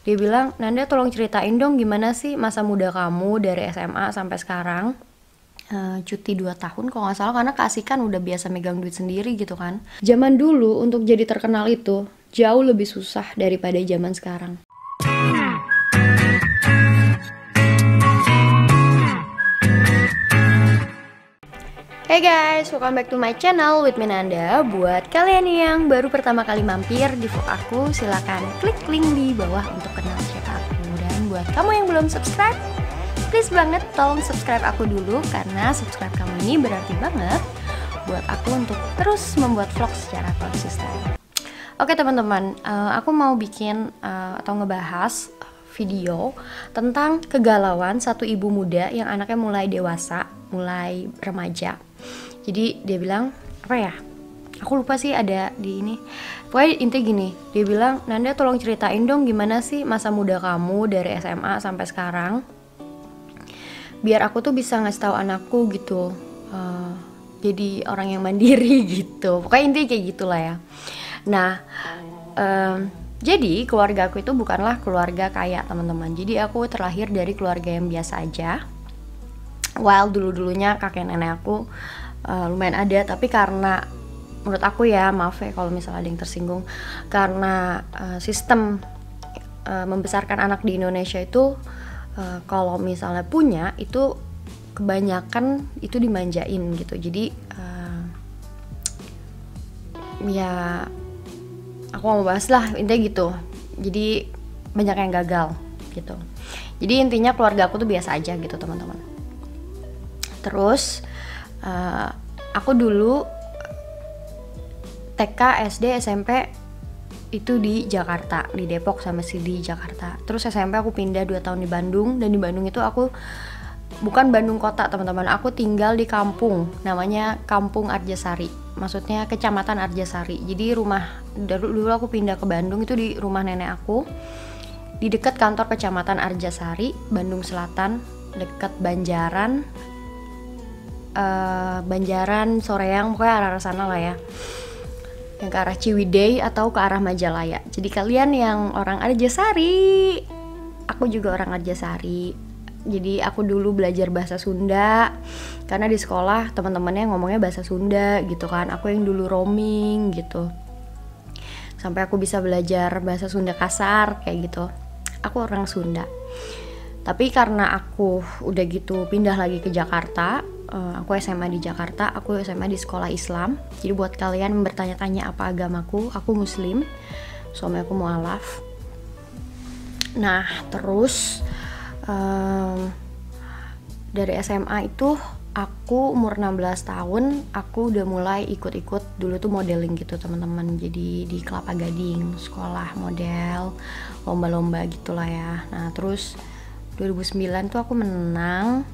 Dia bilang, Nanda tolong ceritain dong gimana sih masa muda kamu dari SMA sampai sekarang. Cuti 2 tahun kalau nggak salah, karena keasikan udah biasa megang duit sendiri gitu kan. Zaman dulu untuk jadi terkenal itu jauh lebih susah daripada zaman sekarang. Hey guys, welcome back to my channel with Nanda. Buat kalian yang baru pertama kali mampir di vlog aku, silakan klik link di bawah untuk kenal siapa aku. Dan buat kamu yang belum subscribe, please banget tolong subscribe aku dulu, karena subscribe kamu ini berarti banget buat aku untuk terus membuat vlog secara konsisten. Oke teman-teman, aku mau bikin atau ngebahas video tentang kegalauan satu ibu muda yang anaknya mulai dewasa, mulai remaja. Jadi dia bilang, apa ya? Aku lupa sih ada di ini. Pokoknya intinya gini, dia bilang, Nanda tolong ceritain dong gimana sih masa muda kamu dari SMA sampai sekarang. Biar aku tuh bisa ngasih tahu anakku gitu, jadi orang yang mandiri gitu. Pokoknya intinya kayak gitulah ya. Nah, jadi keluarga aku itu bukanlah keluarga kaya teman-teman. Jadi aku terlahir dari keluarga yang biasa aja. While dulu-dulunya kakek nenek aku lumayan ada, tapi karena menurut aku ya, maaf ya kalau misalnya ada yang tersinggung, karena sistem membesarkan anak di Indonesia itu kalau misalnya punya itu kebanyakan itu dimanjain gitu. Jadi ya aku mau bahas lah intinya gitu. Jadi banyak yang gagal gitu. Jadi intinya keluarga aku tuh biasa aja gitu teman-teman. Terus aku dulu TK, SD, SMP itu di Jakarta, di Depok sama di Jakarta. Terus SMP aku pindah 2 tahun di Bandung, dan di Bandung itu aku bukan Bandung kota teman-teman, aku tinggal di kampung, namanya Kampung Arjasari, maksudnya Kecamatan Arjasari. Jadi rumah, dulu aku pindah ke Bandung itu di rumah nenek aku, di dekat kantor Kecamatan Arjasari, Bandung Selatan, dekat Banjaran, Soreang, pokoknya arah sana lah ya, yang ke arah Ciwidey atau ke arah Majalaya. Jadi kalian yang orang Arjasari, aku juga orang Arjasari. Jadi aku dulu belajar bahasa Sunda karena di sekolah teman-temannya ngomongnya bahasa Sunda gitu kan. Aku yang dulu roaming gitu, sampai aku bisa belajar bahasa Sunda kasar kayak gitu. Aku orang Sunda. Tapi karena aku udah gitu pindah lagi ke Jakarta, aku SMA di Jakarta, aku SMA di sekolah Islam. Jadi buat kalian yang bertanya-tanya apa agamaku, aku Muslim, suami aku mualaf. Nah terus dari SMA itu aku umur 16 tahun, aku udah mulai ikut-ikut dulu tuh modeling gitu teman-teman. Jadi di Kelapa Gading, sekolah model, lomba-lomba gitulah ya. Nah terus 2009 tuh aku menang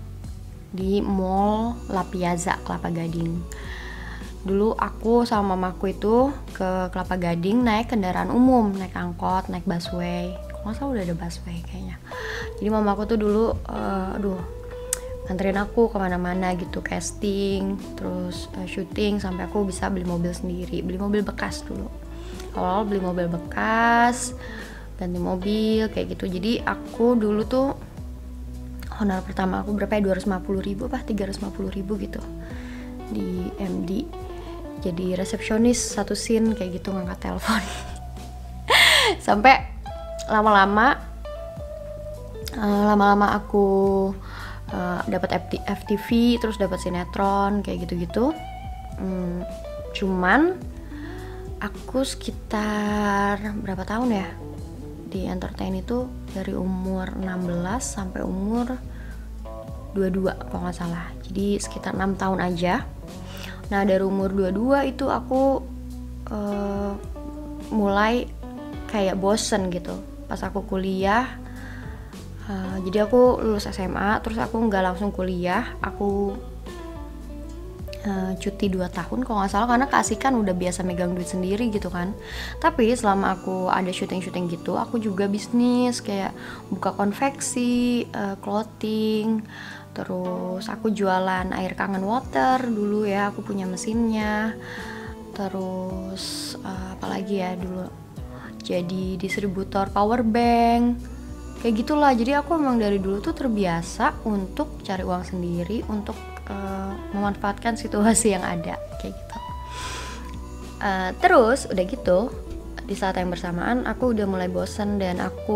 di Mall La Piazza Kelapa Gading. Dulu aku sama mamaku itu ke Kelapa Gading naik kendaraan umum, naik angkot, naik busway. Kalau nggak salah udah ada busway kayaknya. Jadi mamaku tuh dulu nganterin aku kemana-mana gitu, casting, terus syuting, sampai aku bisa beli mobil sendiri, beli mobil bekas dulu. Awal-awal beli mobil bekas, ganti mobil kayak gitu. Jadi aku dulu tuh honor pertama aku berapa ya, 250.000 apa 350.000 gitu di MD. Jadi resepsionis satu scene kayak gitu, ngangkat telepon. Sampai lama-lama aku dapat FTV, terus dapat sinetron kayak gitu-gitu. Cuman aku sekitar berapa tahun ya di entertain itu, dari umur 16 sampai umur 22 kalau nggak salah. Jadi sekitar 6 tahun aja. Nah dari umur 22 itu aku mulai kayak bosen gitu pas aku kuliah. Jadi aku lulus SMA, terus aku nggak langsung kuliah, aku cuti 2 tahun kalau nggak salah, karena keasikan udah biasa megang duit sendiri gitu kan. Tapi selama aku ada syuting-syuting gitu, aku juga bisnis kayak buka konveksi, clothing. Terus aku jualan air kangen water dulu ya, aku punya mesinnya. Terus apalagi ya dulu, jadi distributor power bank, kayak gitulah. Jadi aku emang dari dulu tuh terbiasa untuk cari uang sendiri, untuk memanfaatkan situasi yang ada, kayak gitu. Terus udah gitu, di saat yang bersamaan aku udah mulai bosan dan aku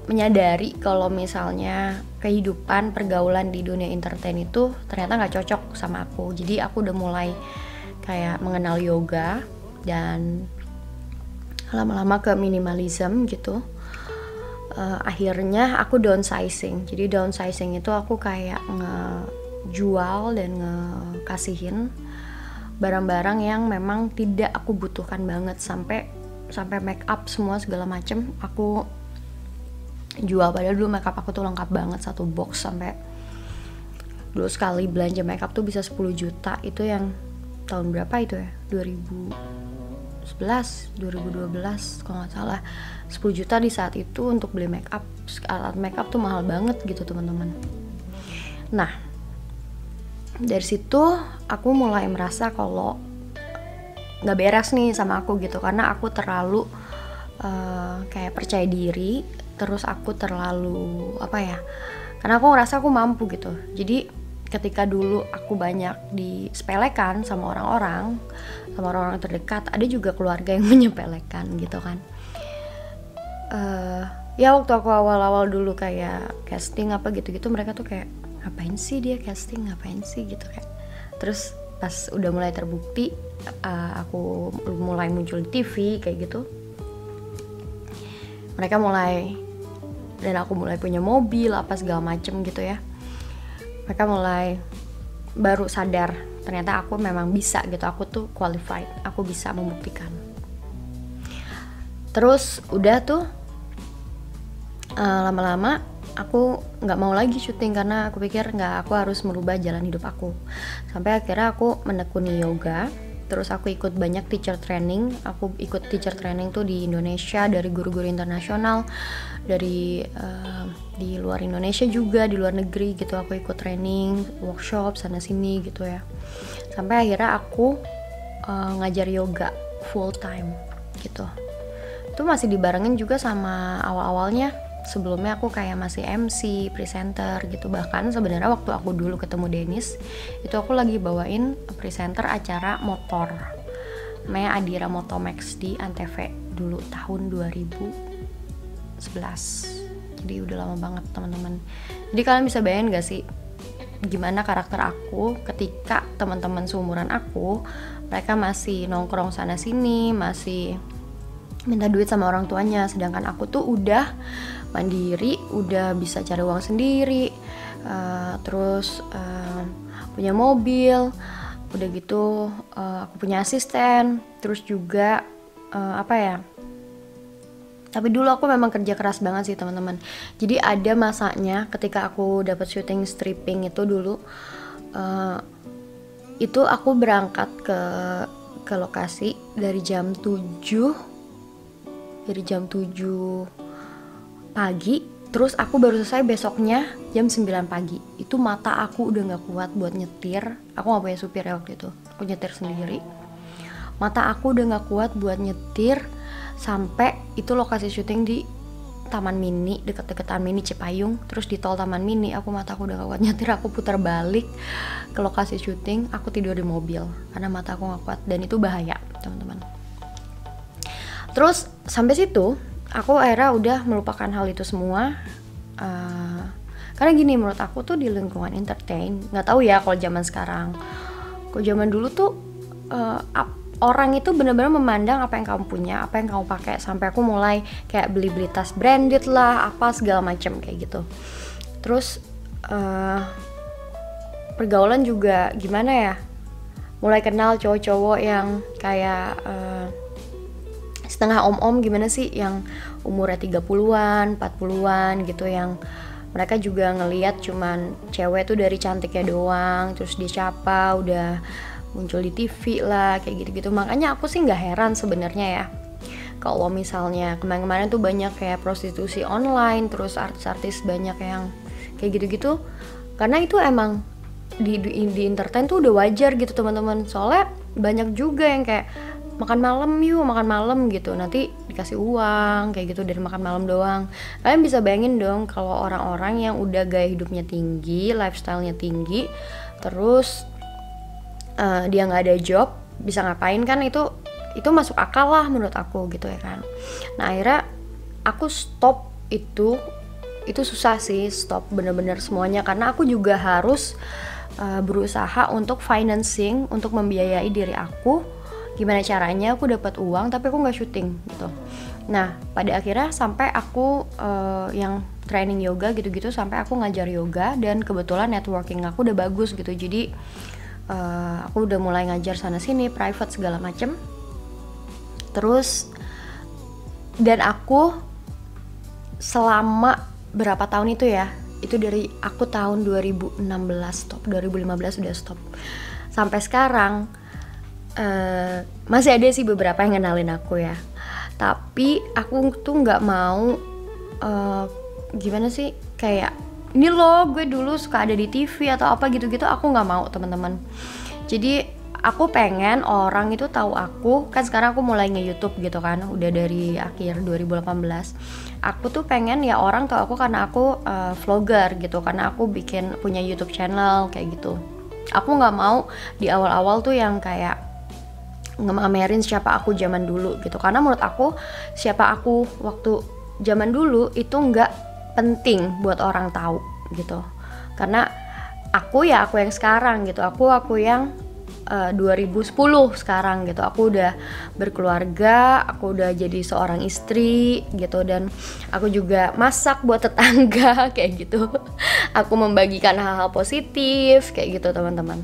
menyadari kalau misalnya kehidupan pergaulan di dunia entertain itu ternyata nggak cocok sama aku. Jadi aku udah mulai kayak mengenal yoga dan lama-lama ke minimalism gitu. Akhirnya aku downsizing. Jadi downsizing itu aku kayak ngejual dan ngekasihin barang-barang yang memang tidak aku butuhkan banget, sampai make up semua segala macem aku jual. Padahal dulu make up aku tuh lengkap banget, satu box, sampai dulu sekali belanja make up tuh bisa 10 juta. Itu yang tahun berapa itu ya, 2011, 2012 kalau nggak salah. 10 juta di saat itu untuk beli make up. Alat make up tuh mahal banget gitu teman-teman. Nah, dari situ aku mulai merasa kalau nggak beres nih sama aku gitu, karena aku terlalu kayak percaya diri, terus aku terlalu karena aku ngerasa aku mampu gitu. Jadi ketika dulu aku banyak disepelekan sama orang-orang terdekat, ada juga keluarga yang menyepelekan gitu kan. Ya waktu aku awal-awal dulu kayak casting apa gitu-gitu, mereka tuh kayak ngapain sih dia casting, ngapain sih gitu kayak. Terus pas udah mulai terbukti, aku mulai muncul di TV kayak gitu, mereka mulai, dan aku mulai punya mobil apa segala macem gitu ya, mereka mulai baru sadar ternyata aku memang bisa gitu, aku tuh qualified, aku bisa membuktikan. Terus udah tuh lama-lama aku nggak mau lagi syuting karena aku pikir aku harus merubah jalan hidup aku. Sampai akhirnya aku menekuni yoga, terus aku ikut banyak teacher training. Aku ikut teacher training tuh di Indonesia dari guru-guru internasional, dari di luar Indonesia juga, di luar negeri gitu. Aku ikut training, workshop sana sini gitu ya. Sampai akhirnya aku ngajar yoga full time gitu. Itu masih dibarengin juga sama awal-awalnya. Sebelumnya aku kayak masih MC, presenter gitu. Bahkan sebenarnya waktu aku dulu ketemu Dennis, itu aku lagi bawain presenter acara motor namanya Adira Motomax di Antv dulu tahun 2011. Jadi udah lama banget teman-teman. Jadi kalian bisa bayangin gak sih gimana karakter aku ketika teman-teman seumuran aku, mereka masih nongkrong sana sini, masih minta duit sama orang tuanya, sedangkan aku tuh udah mandiri, udah bisa cari uang sendiri, terus punya mobil, udah gitu aku punya asisten, terus juga tapi dulu aku memang kerja keras banget sih teman-teman. Jadi ada masanya ketika aku dapat syuting stripping itu dulu, itu aku berangkat ke lokasi dari jam 7 pagi, terus aku baru selesai besoknya jam 9 pagi. Itu mata aku udah gak kuat buat nyetir. Aku gak punya supir ya waktu itu, aku nyetir sendiri. Mata aku udah gak kuat buat nyetir sampai itu lokasi syuting di Taman Mini, deket-deket Taman Mini Cipayung. Terus di tol Taman Mini mata aku udah gak kuat nyetir, aku putar balik ke lokasi syuting, aku tidur di mobil karena mata aku gak kuat, dan itu bahaya teman-teman. Terus sampai situ aku akhirnya udah melupakan hal itu semua, karena gini, menurut aku tuh di lingkungan entertain, nggak tahu ya kalau zaman sekarang, kalau zaman dulu tuh orang itu benar-benar memandang apa yang kamu punya, apa yang kamu pakai, sampai aku mulai kayak beli-beli tas branded lah, apa segala macam kayak gitu. Terus pergaulan juga gimana ya, mulai kenal cowok-cowok yang kayak setengah om-om gimana sih, yang umurnya 30-an, 40-an gitu, yang mereka juga ngelihat cuman cewek tuh dari cantiknya doang, terus dia siapa udah muncul di TV lah, kayak gitu-gitu. Makanya aku sih nggak heran sebenarnya ya kalau misalnya kemarin-kemarin tuh banyak kayak prostitusi online, terus artis-artis banyak yang kayak gitu-gitu, karena itu emang di entertain tuh udah wajar gitu teman-teman. Soalnya banyak juga yang kayak makan malam yuk, makan malam gitu, nanti dikasih uang kayak gitu dari makan malam doang. Kalian bisa bayangin dong kalau orang-orang yang udah gaya hidupnya tinggi, lifestyle-nya tinggi, terus dia nggak ada job, bisa ngapain kan, itu masuk akal lah menurut aku gitu ya kan. Nah akhirnya aku stop itu susah sih, stop bener-bener semuanya, karena aku juga harus berusaha untuk financing, untuk membiayai diri aku. Gimana caranya aku dapat uang tapi aku nggak syuting gitu. Nah pada akhirnya sampai aku yang training yoga gitu-gitu, sampai aku ngajar yoga, dan kebetulan networking aku udah bagus gitu. Jadi aku udah mulai ngajar sana sini, private segala macem. Terus dan aku selama berapa tahun itu ya, itu dari aku tahun 2016 stop, 2015 udah stop, sampai sekarang masih ada sih beberapa yang kenalin aku ya, tapi aku tuh nggak mau gimana sih, kayak ini loh gue dulu suka ada di TV atau apa gitu-gitu, aku nggak mau teman-teman. Jadi aku pengen orang itu tahu aku, kan sekarang aku mulai nge-YouTube gitu kan, udah dari akhir 2018. Aku tuh pengen ya orang tahu aku karena aku vlogger gitu, karena aku punya YouTube channel kayak gitu. Aku nggak mau di awal-awal tuh yang kayak ngemamerin siapa aku zaman dulu gitu, karena menurut aku siapa aku waktu zaman dulu itu nggak penting buat orang tahu gitu, karena aku ya aku yang sekarang gitu, aku yang 2010 sekarang gitu, aku udah berkeluarga, aku udah jadi seorang istri gitu, dan aku juga masak buat tetangga kayak gitu. Aku membagikan hal-hal positif kayak gitu teman-teman.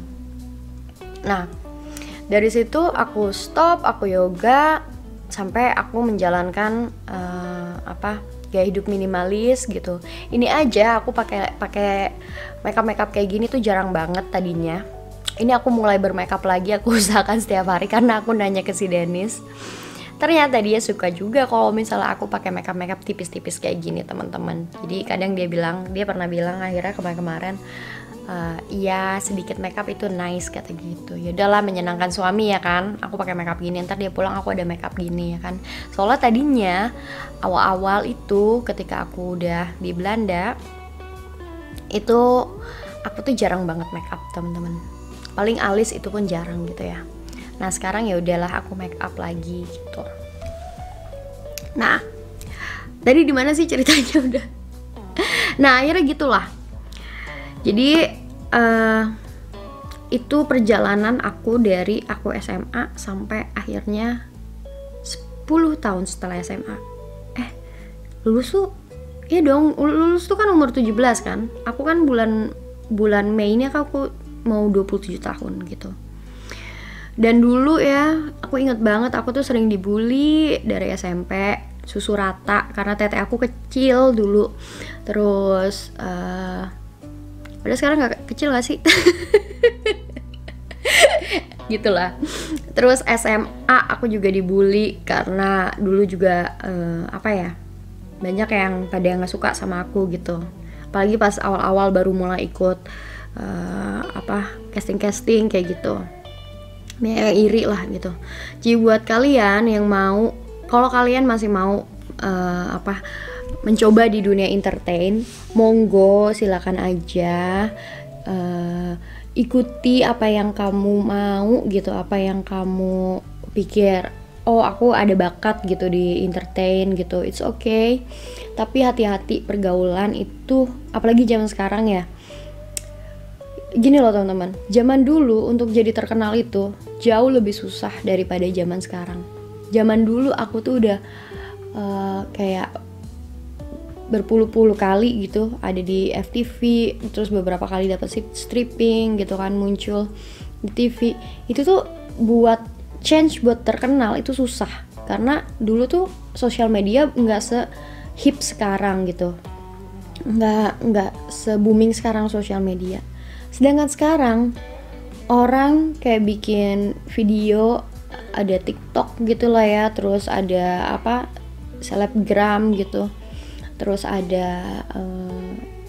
Nah dari situ aku stop, aku yoga sampai aku menjalankan gaya hidup minimalis gitu. Ini aja aku pakai makeup kayak gini tuh jarang banget tadinya. Ini aku mulai bermakeup lagi, aku usahakan setiap hari karena aku nanya ke si Dennis. Ternyata dia suka juga kalau misalnya aku pakai makeup tipis-tipis kayak gini teman-teman. Jadi kadang dia pernah bilang akhirnya kemarin iya sedikit makeup itu nice kata gitu. Ya udahlah, menyenangkan suami ya kan, aku pakai makeup gini, ntar dia pulang aku ada makeup gini ya kan. Soalnya tadinya awal-awal itu ketika aku udah di Belanda itu aku tuh jarang banget makeup teman-teman, paling alis itu pun jarang gitu ya. Nah sekarang ya udahlah aku makeup lagi gitu. Nah tadi di mana sih ceritanya udah. Nah akhirnya gitulah. Jadi itu perjalanan aku dari aku SMA sampai akhirnya 10 tahun setelah SMA. Lulus tuh iya dong, lulus tuh kan umur 17 kan. Aku kan bulan Mei ini aku mau 27 tahun gitu. Dan dulu ya, aku inget banget aku tuh sering dibully dari SMP, susu rata karena tete aku kecil dulu. Terus padahal sekarang gak kecil gak sih? Gitulah. Terus SMA aku juga dibully karena dulu juga banyak yang pada gak suka sama aku gitu. Apalagi pas awal-awal baru mulai ikut casting kayak gitu. Yang iri lah gitu. Jadi buat kalian yang mau, kalau kalian masih mau mencoba di dunia entertain, monggo silakan aja, ikuti apa yang kamu mau gitu, apa yang kamu pikir, oh aku ada bakat gitu di entertain gitu, it's okay. Tapi hati-hati pergaulan itu, apalagi zaman sekarang ya. Gini loh teman-teman, zaman dulu untuk jadi terkenal itu jauh lebih susah daripada zaman sekarang. Zaman dulu aku tuh udah kayak berpuluh-puluh kali gitu ada di FTV, terus beberapa kali dapat stripping gitu kan muncul di TV. Itu tuh buat terkenal itu susah, karena dulu tuh sosial media nggak se-hip sekarang gitu, nggak se-booming sekarang sosial media. Sedangkan sekarang orang kayak bikin video, ada TikTok gitu lah ya, terus ada selebgram gitu, terus ada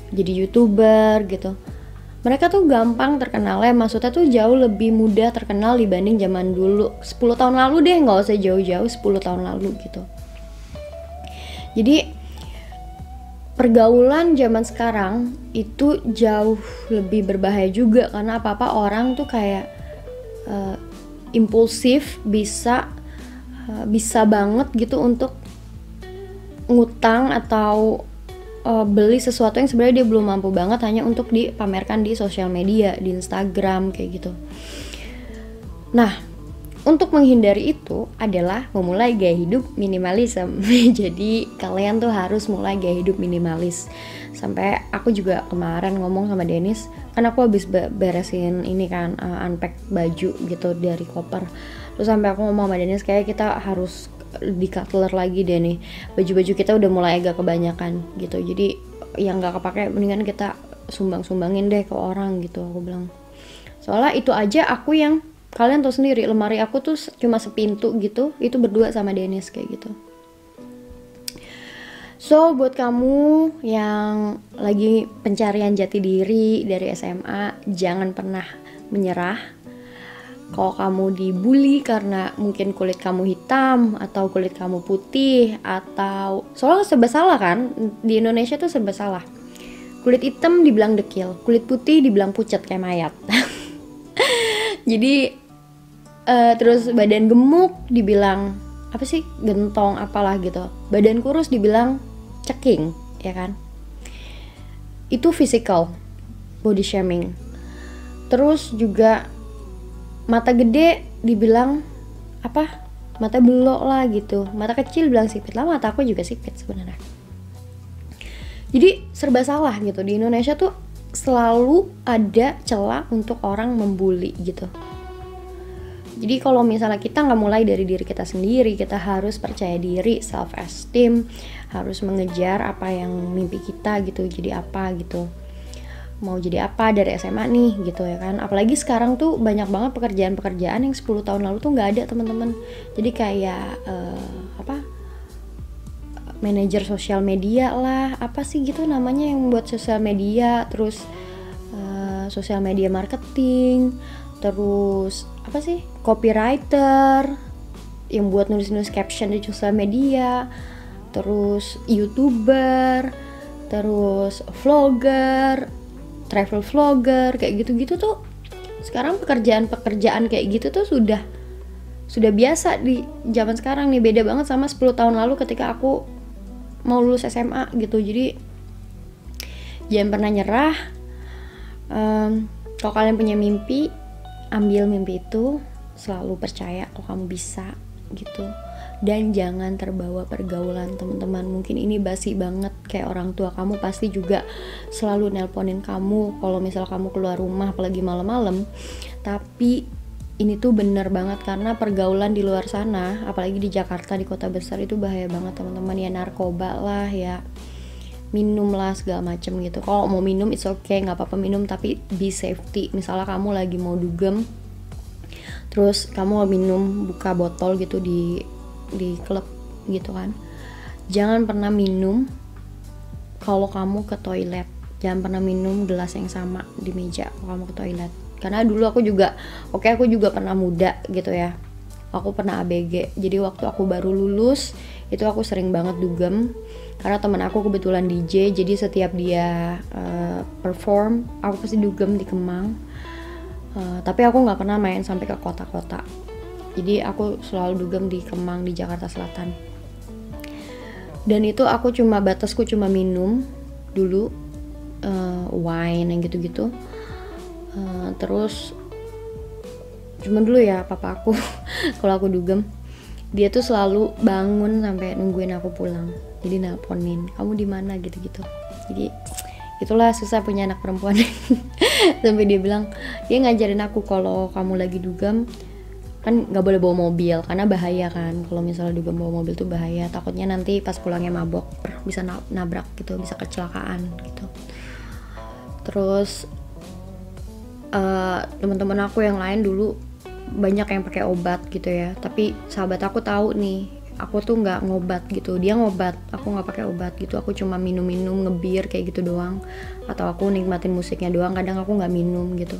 jadi YouTuber gitu. Mereka tuh gampang terkenalnya, maksudnya tuh jauh lebih mudah terkenal dibanding zaman dulu. 10 tahun lalu deh, nggak usah jauh-jauh, 10 tahun lalu gitu. Jadi pergaulan zaman sekarang itu jauh lebih berbahaya juga, karena apa-apa orang tuh kayak impulsif, bisa banget gitu untuk ngutang atau beli sesuatu yang sebenarnya dia belum mampu banget hanya untuk dipamerkan di sosial media, di Instagram kayak gitu. Nah, untuk menghindari itu adalah memulai gaya hidup minimalism. Jadi kalian tuh harus mulai gaya hidup minimalis. Sampai aku juga kemarin ngomong sama Dennis, kan aku habis beresin ini kan, unpack baju gitu dari koper. Terus sampai aku ngomong sama Dennis, kayak kita harus di cutler lagi deh nih, baju-baju kita udah mulai agak kebanyakan gitu, jadi yang nggak kepake mendingan kita sumbangin deh ke orang gitu, aku bilang. Soalnya itu aja aku yang kalian tahu sendiri, lemari aku tuh cuma sepintu gitu, itu berdua sama Dennis kayak gitu. So buat kamu yang lagi pencarian jati diri dari SMA, jangan pernah menyerah. Kalau kamu dibully karena mungkin kulit kamu hitam atau kulit kamu putih, atau soalnya serba salah kan, di Indonesia tuh serba salah. Kulit hitam dibilang dekil, kulit putih dibilang pucat kayak mayat. Jadi terus badan gemuk dibilang apa sih, gentong apalah gitu, badan kurus dibilang ceking, ya kan. Itu physical body shaming. Terus juga mata gede dibilang apa, mata belok lah gitu, mata kecil bilang sipit lah, mata aku juga sipit sebenarnya. Jadi serba salah gitu, di Indonesia tuh selalu ada celah untuk orang membuli gitu. Jadi kalau misalnya kita nggak mulai dari diri kita sendiri, kita harus percaya diri, self esteem, harus mengejar apa yang mimpi kita gitu, jadi apa gitu, mau jadi apa dari SMA nih gitu ya kan. Apalagi sekarang tuh banyak banget pekerjaan-pekerjaan yang 10 tahun lalu tuh nggak ada, teman-teman. Jadi kayak manajer sosial media lah, apa sih gitu namanya yang buat sosial media, terus sosial media marketing, terus apa sih, copywriter yang buat nulis-nulis caption di sosial media, terus YouTuber, terus vlogger, travel vlogger, kayak gitu-gitu tuh sekarang pekerjaan kayak gitu tuh sudah biasa di zaman sekarang nih. Beda banget sama 10 tahun lalu ketika aku mau lulus SMA gitu. Jadi jangan pernah nyerah. Kalau kalian punya mimpi, ambil mimpi itu, selalu percaya kalau kamu bisa gitu. Dan jangan terbawa pergaulan, teman-teman. Mungkin ini basi banget, kayak orang tua kamu pasti juga selalu nelponin kamu kalau misal kamu keluar rumah apalagi malam-malam. Tapi ini tuh bener banget, karena pergaulan di luar sana, apalagi di Jakarta, di kota besar, itu bahaya banget teman-teman. Ya narkoba lah, ya minum lah, segala macem gitu. Kalau mau minum it's okay, nggak apa-apa minum, tapi be safety. Misalnya kamu lagi mau dugem, terus kamu minum, buka botol gitu di klub gitu kan, jangan pernah minum kalau kamu ke toilet. Jangan pernah minum gelas yang sama di meja kalau kamu ke toilet. Karena dulu aku juga pernah muda gitu ya, aku pernah ABG. Jadi waktu aku baru lulus itu aku sering banget dugem, karena teman aku kebetulan DJ. Jadi setiap dia perform, aku pasti dugem di Kemang. Tapi aku nggak pernah main sampai ke kota-kota. Jadi aku selalu dugem di Kemang, di Jakarta Selatan. Dan itu batasku cuma minum dulu, wine yang gitu-gitu. Terus cuma dulu ya papa aku kalau aku dugem, dia tuh selalu bangun sampai nungguin aku pulang. Jadi nelponin, kamu di mana gitu-gitu. Jadi itulah susah punya anak perempuan. Sampai dia bilang, dia ngajarin aku kalau kamu lagi dugem kan nggak boleh bawa mobil karena bahaya kan. Kalau misalnya dugem bawa mobil tuh bahaya, takutnya nanti pas pulangnya mabok bisa nabrak gitu, bisa kecelakaan gitu. Terus teman-teman aku yang lain dulu banyak yang pakai obat gitu ya, tapi sahabat aku tahu nih aku tuh nggak ngobat gitu, dia ngobat, aku nggak pakai obat gitu, aku cuma minum-minum ngebir kayak gitu doang, atau aku nikmatin musiknya doang, kadang aku nggak minum gitu.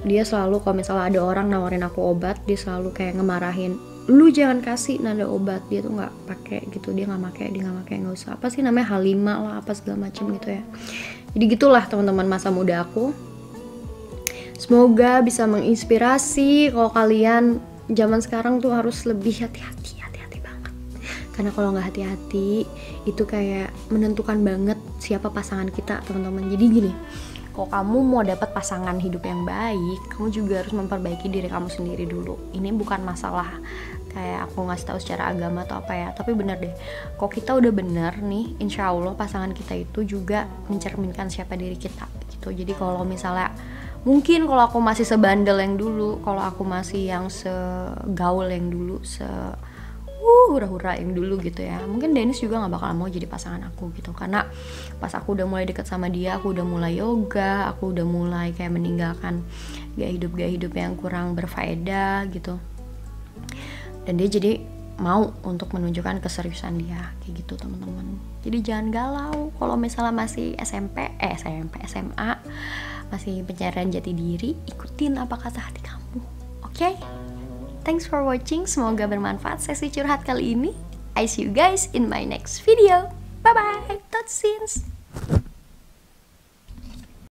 Dia selalu kalau misalnya ada orang nawarin aku obat, dia selalu kayak ngemarahin, lu jangan kasih nada obat, dia tuh nggak pakai gitu, dia nggak pakai, nggak usah, apa sih namanya, H5 lah apa segala macem gitu ya. Jadi gitulah teman-teman masa muda aku. Semoga bisa menginspirasi kalau kalian zaman sekarang tuh harus lebih hati-hati banget. Karena kalau nggak hati-hati itu kayak menentukan banget siapa pasangan kita, teman-teman. Jadi gini, kalau kamu mau dapat pasangan hidup yang baik, kamu juga harus memperbaiki diri kamu sendiri dulu. Ini bukan masalah kayak aku ngasih tahu secara agama atau apa ya, tapi bener deh, kalau kita udah bener nih, insya Allah pasangan kita itu juga mencerminkan siapa diri kita gitu. Jadi kalau misalnya mungkin kalau aku masih sebandel yang dulu, kalau aku masih yang segaul yang dulu, hura-hura yang dulu gitu ya, mungkin Dennis juga gak bakal mau jadi pasangan aku gitu. Karena pas aku udah mulai deket sama dia, aku udah mulai yoga, aku udah mulai kayak meninggalkan gaya hidup yang kurang berfaedah gitu, dan dia jadi mau untuk menunjukkan keseriusan dia kayak gitu, teman-teman. Jadi jangan galau kalau misalnya masih SMA, masih pencarian jati diri, ikutin apa kata hati kamu. Oke? Thanks for watching, semoga bermanfaat sesi curhat kali ini. I see you guys in my next video. Bye bye. Tot ziens.